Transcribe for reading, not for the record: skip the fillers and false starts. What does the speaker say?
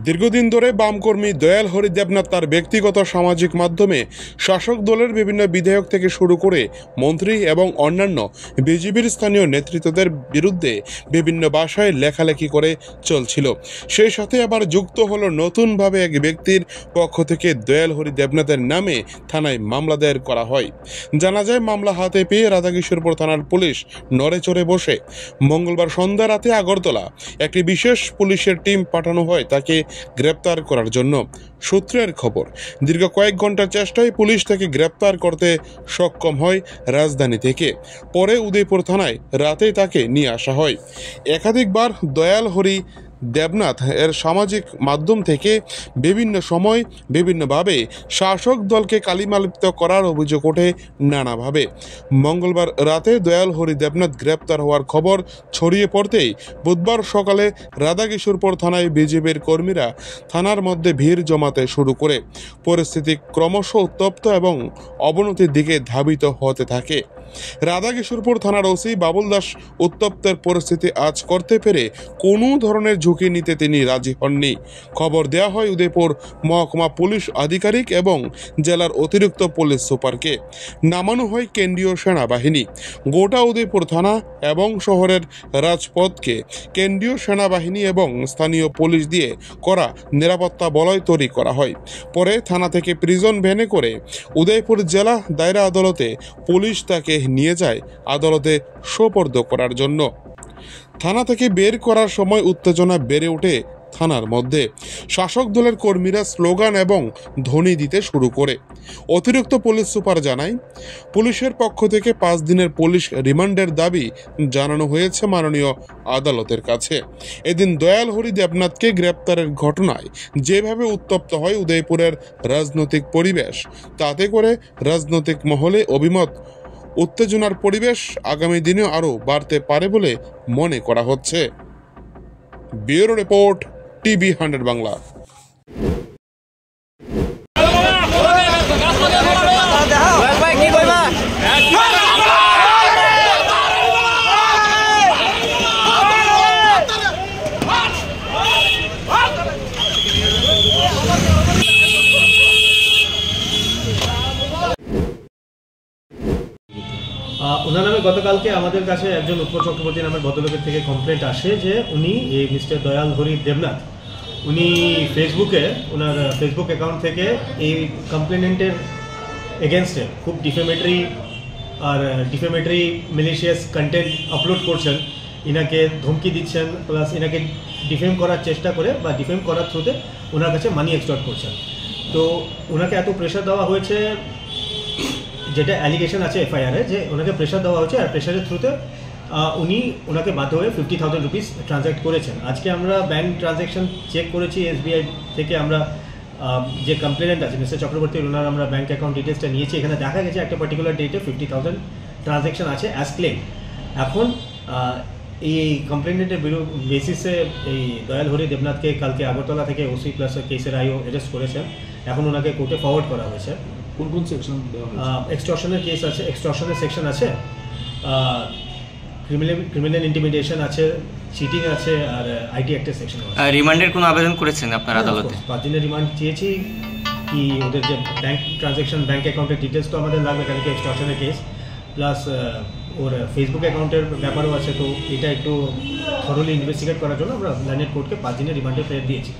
দীর্ঘদিন ধরে বামকর্মী দয়াল হরি দেবনাথ তার ব্যক্তিগত সামাজিক মাধ্যমে শাসক দলের বিভিন্ন বিধায়ক থেকে শুরু করে মন্ত্রী এবং অন্যান্য বিজেপির স্থানীয় নেতৃত্বদের বিরুদ্ধে বিভিন্ন ভাষায় লেখালেখি করে চলছিল। সেই সাথে আবার যুক্ত হলো নতুনভাবে এক ব্যক্তির পক্ষ থেকে দয়াল হরি দেবনাথের নামে থানায় মামলা দায়ের করা হয়। জানা যায়, মামলা হাতে পেয়ে রাধাকিশোরপুর থানার পুলিশ নড়েচড়ে বসে মঙ্গলবার সন্ধ্যা রাতে আগরতলা একটি বিশেষ পুলিশের টিম পাঠানো হয় তাকে গ্রেপ্তার করার জন্য। সূত্রের খবর, দীর্ঘ কয়েক ঘন্টার চেষ্টায় পুলিশ তাকে গ্রেপ্তার করতে সক্ষম হয় রাজধানী থেকে। পরে উদয়পুর থানায় রাতে তাকে নিয়ে আসা হয়। একাধিকবার দয়াল হরি দেবনাথ এর সামাজিক মাধ্যম থেকে বিভিন্ন সময় বিভিন্নভাবে শাসক দলকে কালিমালিপ্ত করার অভিযোগ ওঠে নানাভাবে। মঙ্গলবার রাতে দয়াল হরি দেবনাথ গ্রেপ্তার হওয়ার খবর ছড়িয়ে পড়তেই বুধবার সকালে রাধাকিশোরপুর থানায় বিজেপির কর্মীরা থানার মধ্যে ভিড় জমাতে শুরু করে পরিস্থিতি ক্রমশ উত্তপ্ত এবং অবনতির দিকে ধাবিত হতে থাকে। রাধাকিশোরপুর থানার ওসি বাবুল দাস উত্তপ্তের পরিস্থিতি আজ করতে পেরে কোনো ধরনের ঝুঁকি নিতে তিনি রাজি হননি। খবর দেওয়া হয় উদয়পুর মহকুমা পুলিশ আধিকারিক এবং জেলার অতিরিক্ত পুলিশ সুপারকে। নামানো হয় কেন্দ্রীয় সেনাবাহিনী। গোটা উদয়পুর থানা এবং শহরের রাজপথকে কেন্দ্রীয় সেনাবাহিনী এবং স্থানীয় পুলিশ দিয়ে করা নিরাপত্তা বলয় তৈরি করা হয়। পরে থানা থেকে প্রিজন ভ্যানে করে উদয়পুর জেলা দায়রা আদালতে পুলিশ তাকে নিয়ে যায় আদালতে সোপর্দ করার জন্য। থানা থেকে বের করার সময় উত্তেজনা বেড়ে ওঠে থানার মধ্যে। শাসক দলের কর্মীরা স্লোগান এবং ধ্বনি দিতে শুরু করে। অতিরিক্ত পুলিশ সুপার জানায়, পুলিশের পক্ষ থেকে 5 দিনের পুলিশ রিমান্ডের দাবি জানানো হয়েছে মাননীয় আদালতের কাছে। এদিন দয়াল হরি দেবনাথকে গ্রেপ্তারের ঘটনায় যেভাবে উত্তপ্ত হয় উদয়পুরের রাজনৈতিক পরিবেশ, তাতে করে রাজনৈতিক মহলে অভিমত উত্তেজনার পরিবেশ আগামী দিনেও আরও বাড়তে পারে বলে মনে করা হচ্ছে। Bureau report, TV 100 Bangla. ওনার নামে গতকালকে আমাদের কাছে একজন উৎপল চক্রবর্তী নামের ভদ্রলোকের থেকে কমপ্লেন্ট আসে যে উনি এই মিস্টার দয়াল হরি দেবনাথ উনি ফেসবুকে ওনার ফেসবুক অ্যাকাউন্ট থেকে এই কমপ্লেনেন্টের এগেনস্টে খুব ডিফেমেটরি মিলিশিয়াস কন্টেন্ট আপলোড করছেন, ইনাকে ধমকি দিচ্ছেন, প্লাস ইনাকে ডিফেম করার চেষ্টা করে বা ডিফেম করার থ্রুতে ওনার কাছে মানি এক্সটর্ট করছেন। তো ওনাকে এত প্রেশার দেওয়া হয়েছে, যেটা অ্যালিগেশন আছে এফআইআরে, যে ওনাকে প্রেশার দেওয়া হচ্ছে, আর প্রেশারের থ্রুতে উনি ওনাকে বাধ্য হয়ে 50,000 রুপিস ট্রানজ্যাক্ট করেছেন। আজকে আমরা ব্যাঙ্ক ট্রানজ্যাকশন চেক করেছি এসবিআই থেকে, আমরা যে কমপ্লেনেন্ট আছে মিস্টার চক্রবর্তী ওনার আমরা ব্যাঙ্ক অ্যাকাউন্ট ডিটেলসটা নিয়েছি। এখানে দেখা গেছে একটা পার্টিকুলার ডেটে 50,000 ট্রানজ্যাকশন আছে অ্যাজ ক্লেম। এখন এই কমপ্লেনেন্টের বেসিসে এই দয়াল হরি দেবনাথকে কালকে আগরতলা থেকে ওসি প্লাস কেসের আইও অ্যারেস্ট করেছেন। এখন ওনাকে কোর্টে ফরওয়ার্ড করা হয়েছে। কোন কোন সেকশন? এক্সটর্শনের কেস আছে, এক্সটর্শনের সেকশন আছে, ক্রিমিনাল ইন্টিমিডেশন আছে, চিটিং আছে, আর আইটি অ্যাক্টের সেকশন আছে। রিমান্ডের কোনো আবেদন করেছেন আপনার আদালতে? 5 দিনের রিমান্ড চেয়েছি। কি ওদের যে ব্যাঙ্ক ট্রানজ্যাকশন, ব্যাঙ্ক অ্যাকাউন্টের ডিটেলস তো আমাদের লাগবে, কারণ কি এক্সটর্শনের কেস প্লাস ওর ফেসবুক অ্যাকাউন্টের ব্যাপারও আছে। তো এটা একটু থরলি ইনভেস্টিগেট করার জন্য আমরা ল্যান্ডেড কোর্টকে 5 দিনের রিমান্ডে ফেরত দিয়েছি।